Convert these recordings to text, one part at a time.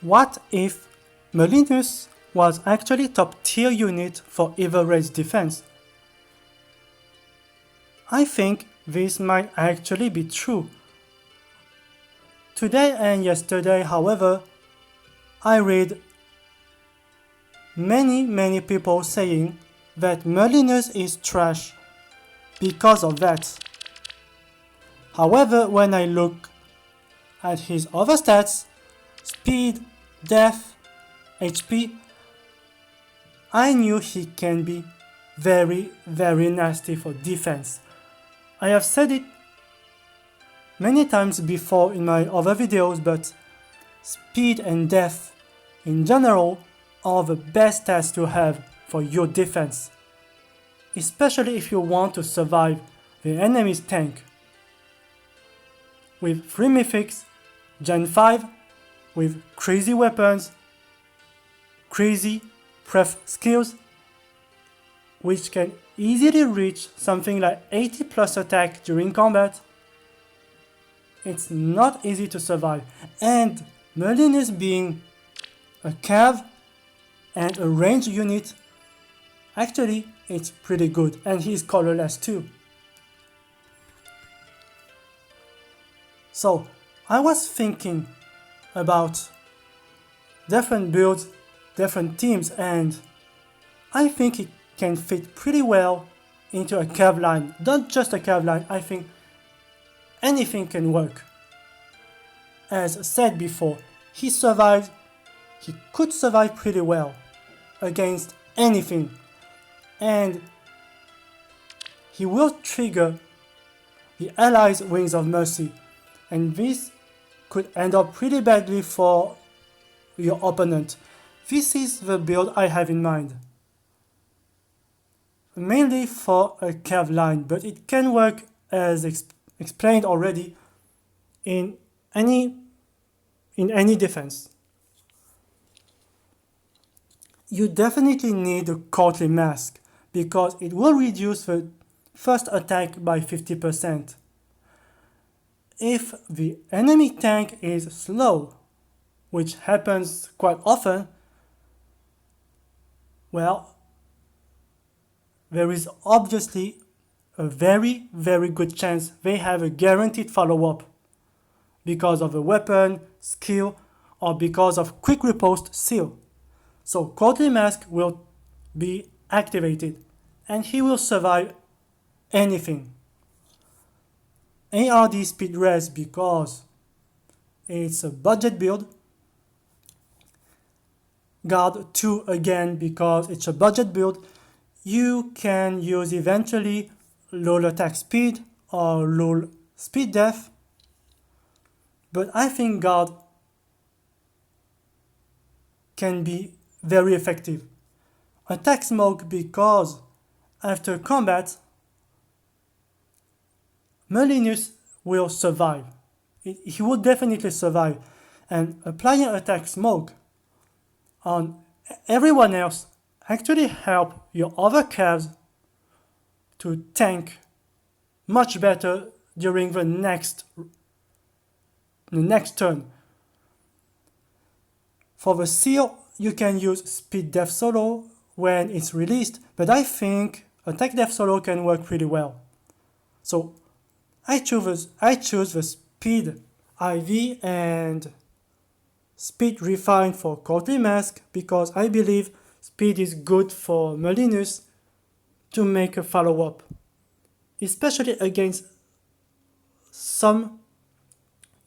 What if Merlinus was actually top tier unit for evil race defense? I think this might actually be true. Today and yesterday, however, I read many people saying that Merlinus is trash because of that. However, when I look at his other stats, speed, depth, HP, I knew he can be very nasty for defense. I have said it many times before in my other videos, but speed and depth in general are the best stats to have for your defense, especially if you want to survive the enemy's tank. With 3 mythics, Gen 5, with crazy weapons, crazy pref skills, which can easily reach something like 80 plus attack during combat, it's not easy to survive. And Merlinus being a cav and a ranged unit, actually it's pretty good, and he's colorless too. So I was thinking about different builds, different teams, and I think it can fit pretty well into a cav line. Not just a cav line, I think anything can work. As said before, he could survive pretty well against anything, and he will trigger the allies' Wings of Mercy, and this could end up pretty badly for your opponent. This is the build I have in mind, mainly for a cav line, but it can work as explained already in any defense. You definitely need a courtly mask because it will reduce the first attack by 50%. If the enemy tank is slow, which happens quite often, well, there is obviously a very good chance they have a guaranteed follow-up because of a weapon, skill, or because of quick riposte seal. So Courtly Mask will be activated and he will survive anything. ARD speed res because it's a budget build. Guard 2 again because it's a budget build. You can use eventually low attack speed or low speed depth, but I think Guard can be very effective. Attack smoke because after combat Merlinus will survive. He will definitely survive, and applying attack smoke on everyone else actually help your other cavs to tank much better during the next turn. For the seal, you can use speed def solo when it's released, but I think attack def solo can work pretty well. So I choose the speed IV and speed refine for Courtly Mask because I believe speed is good for Merlinus to make a follow-up, especially against some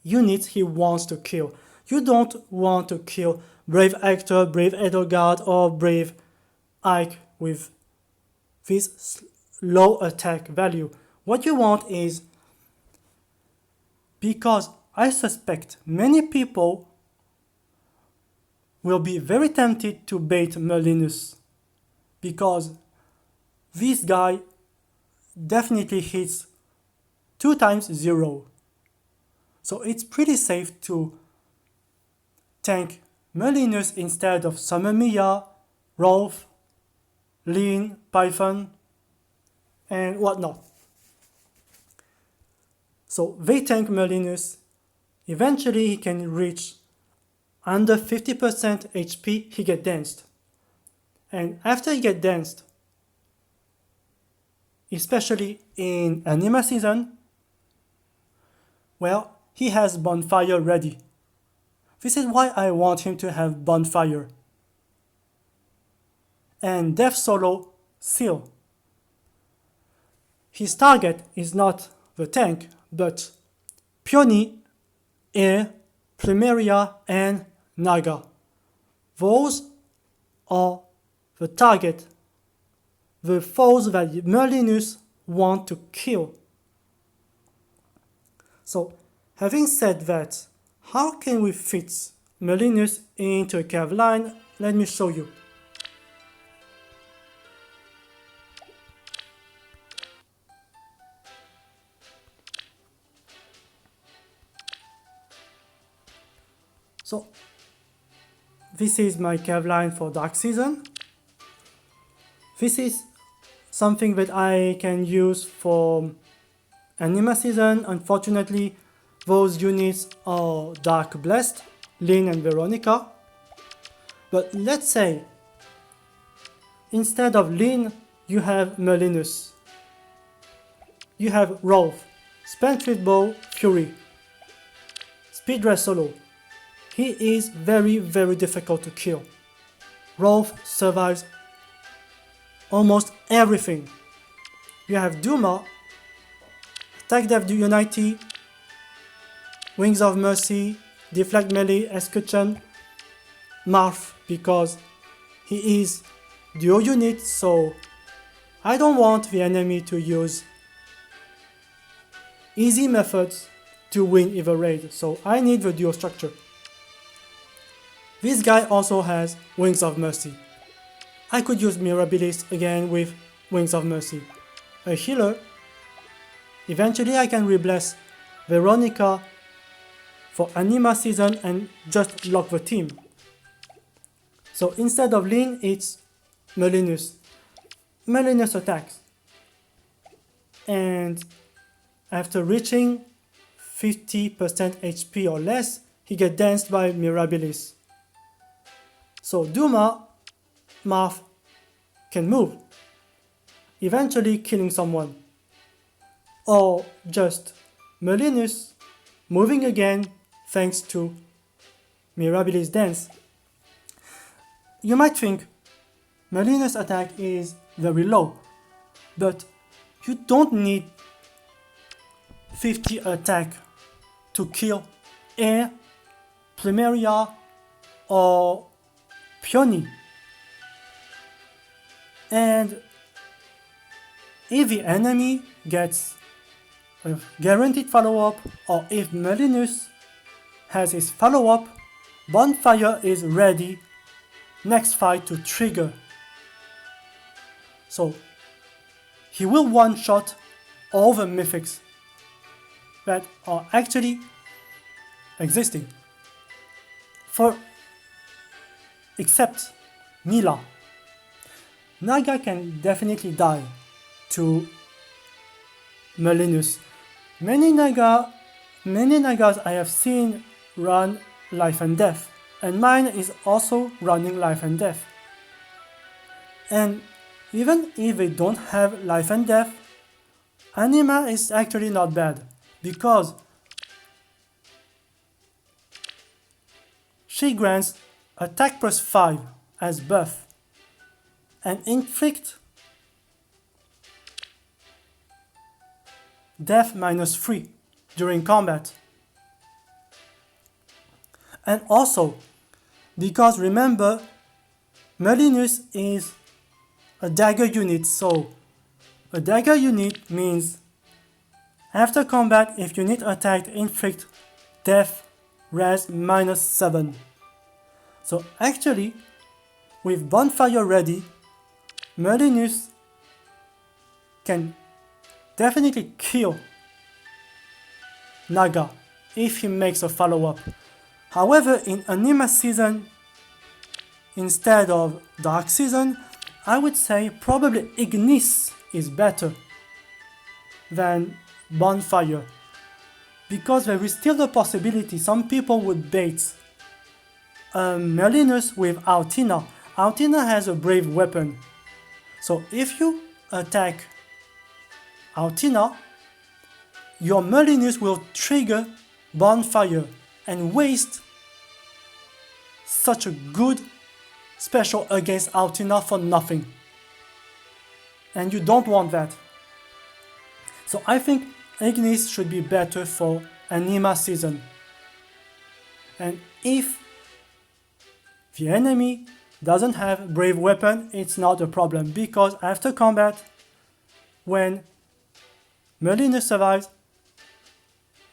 units he wants to kill. You don't want to kill Brave Actor, Brave Edelgard, or Brave Ike with this low attack value. What you want is, because I suspect many people will be very tempted to bait Merlinus because this guy definitely hits 2 times 0. So it's pretty safe to tank Merlinus instead of Summer Mia, Rolf, Lean, Python, and whatnot. So they tank Merlinus. Eventually he can reach under 50% HP, he get danced. And after he get danced, especially in Anima season, well, he has bonfire ready. This is why I want him to have bonfire. And Death Solo Seal. His target is not the tank, but Peony, Air, Plumeria, and Naga. Those are the target, the foes that Merlinus want to kill. So, having said that, how can we fit Merlinus into a cav line? Let me show you. So, this is my cav line for Dark Season. This is something that I can use for Anima Season. Unfortunately, those units are Dark Blessed, Lynn and Veronica. But let's say, instead of Lynn, you have Merlinus. You have Rolf, Spendthrift Bow, Fury, Speed Dress Solo. He is very, very difficult to kill. Rolf survives almost everything. You have Duma, Attack Def Unity, Wings of Mercy, Deflect Melee, Escutcheon, Marth, because he is duo unit, so I don't want the enemy to use easy methods to win either raid, so I need the duo structure. This guy also has Wings of Mercy. I could use Mirabilis again with Wings of Mercy. A healer. Eventually I can rebless Veronica for Anima Season and just lock the team. So instead of Lynn, it's Merlinus. Merlinus attacks. And after reaching 50% HP or less, he gets danced by Mirabilis. So Duma, Marth can move, eventually killing someone. Or just Merlinus moving again thanks to Mirabilis' dance. You might think Merlinus' attack is very low, but you don't need 50 attack to kill Air, Plumeria, or Peony. And if the enemy gets a guaranteed follow-up, or if Merlinus has his follow-up, Bonfire is ready next fight to trigger. So he will one-shot all the mythics that are actually existing. Except Mila. Naga can definitely die to Merlinus. Many Nagas I have seen run Life and Death, and mine is also running Life and Death. And even if they don't have Life and Death, Anima is actually not bad, because she grants attack plus 5 as buff and inflict death minus 3 during combat. And also, because remember, Merlinus is a dagger unit, so a dagger unit means after combat, if unit attacked, inflict death res minus 7. So actually, with Bonfire ready, Merlinus can definitely kill Naga if he makes a follow-up. However, in Anima Season, instead of Dark Season, I would say probably Ignis is better than Bonfire, because there is still the possibility some people would bait Merlinus with Altina. Altina has a brave weapon. So if you attack Altina, your Merlinus will trigger Bonfire and waste such a good special against Altina for nothing. And you don't want that. So I think Ignis should be better for Anima season. And if the enemy doesn't have brave weapon, it's not a problem, because after combat, when Merlinus survives,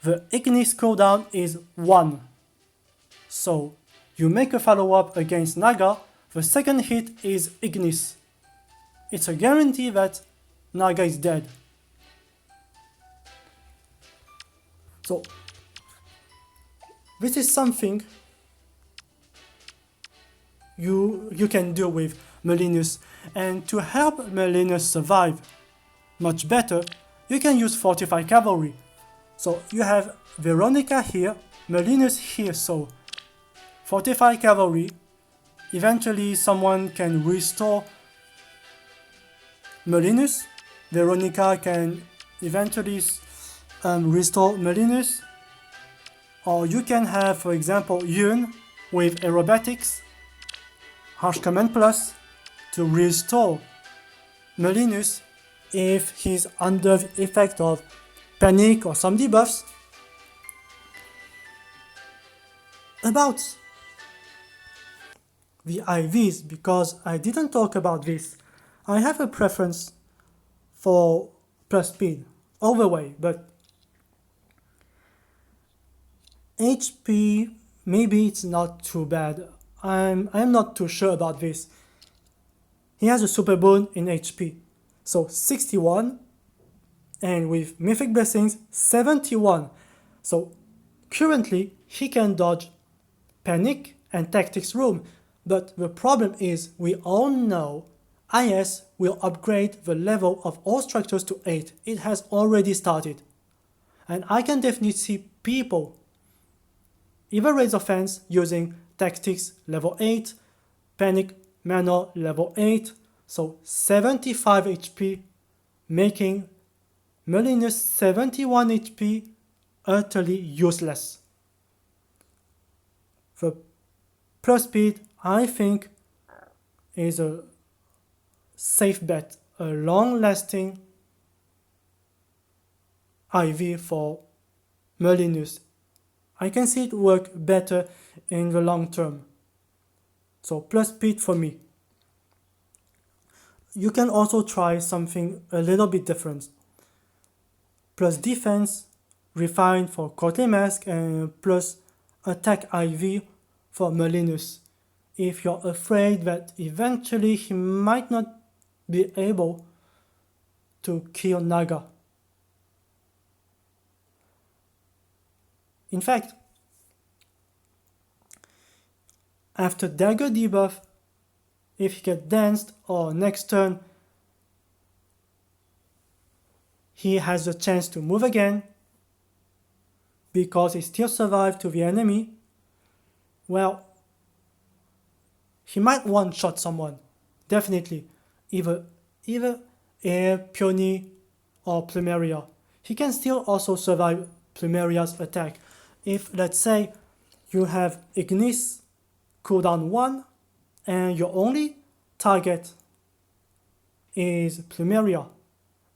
the Ignis cooldown is 1. So you make a follow-up against Naga, the second hit is Ignis. It's a guarantee that Naga is dead. So this is something you can do with Merlinus. And to help Merlinus survive much better, you can use Fortified Cavalry. So you have Veronica here, Merlinus here, so Fortified Cavalry. Eventually someone can restore Merlinus. Veronica can eventually restore Merlinus. Or you can have, for example, Yun with Aerobatics, Harsh Command Plus, to restore Merlinus if he's under the effect of panic or some debuffs. About the IVs, because I didn't talk about this, I have a preference for plus speed overweight, but HP maybe it's not too bad. I'm not too sure about this. He has a super boon in HP, so 61, and with Mythic Blessings 71. So currently he can dodge Panic and Tactics Room, but the problem is we all know IS will upgrade the level of all structures to 8. It has already started. And I can definitely see people either raise offense using Tactics level 8, Panic Mana level 8, so 75 HP, making Merlinus 71 HP utterly useless. The plus speed, I think, is a safe bet, a long-lasting IV for Merlinus. I can see it work better in the long term. So plus speed for me. You can also try something a little bit different. Plus defense, refined for Courtly Mask, and plus attack IV for Merlinus. If you're afraid that eventually he might not be able to kill Naga. In fact, after Dagger debuff, if he gets danced or next turn he has a chance to move again because he still survived to the enemy, well, he might one-shot someone, definitely, either Air, Peony, or Plumeria. He can still also survive Plumeria's attack. If, let's say, you have Ignis, cooldown 1, and your only target is Plumeria,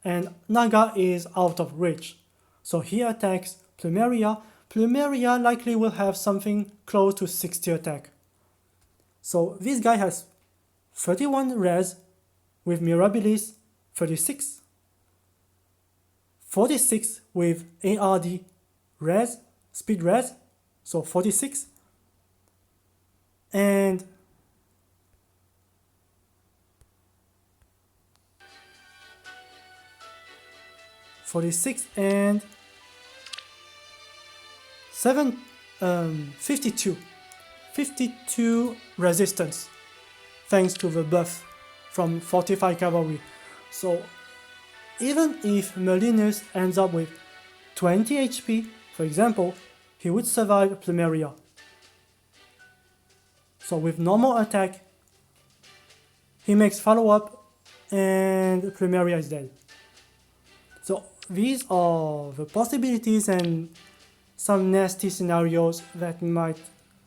and Naga is out of reach. So he attacks Plumeria. Plumeria likely will have something close to 60 attack. So this guy has 31 res with Mirabilis, 36, 46 with ARD res, speed res, so 46, and and 52 resistance thanks to the buff from Fortified Cavalry. So even if Merlinus ends up with 20 HP, for example, he would survive Plumeria. So with normal attack, he makes follow-up and Plumeria is dead. So these are the possibilities and some nasty scenarios that might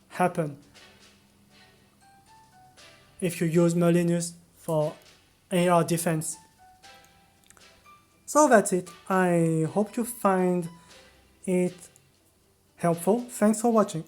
happen if you use Merlinus for AR defense. So that's it. I hope you find it helpful. Thanks for watching.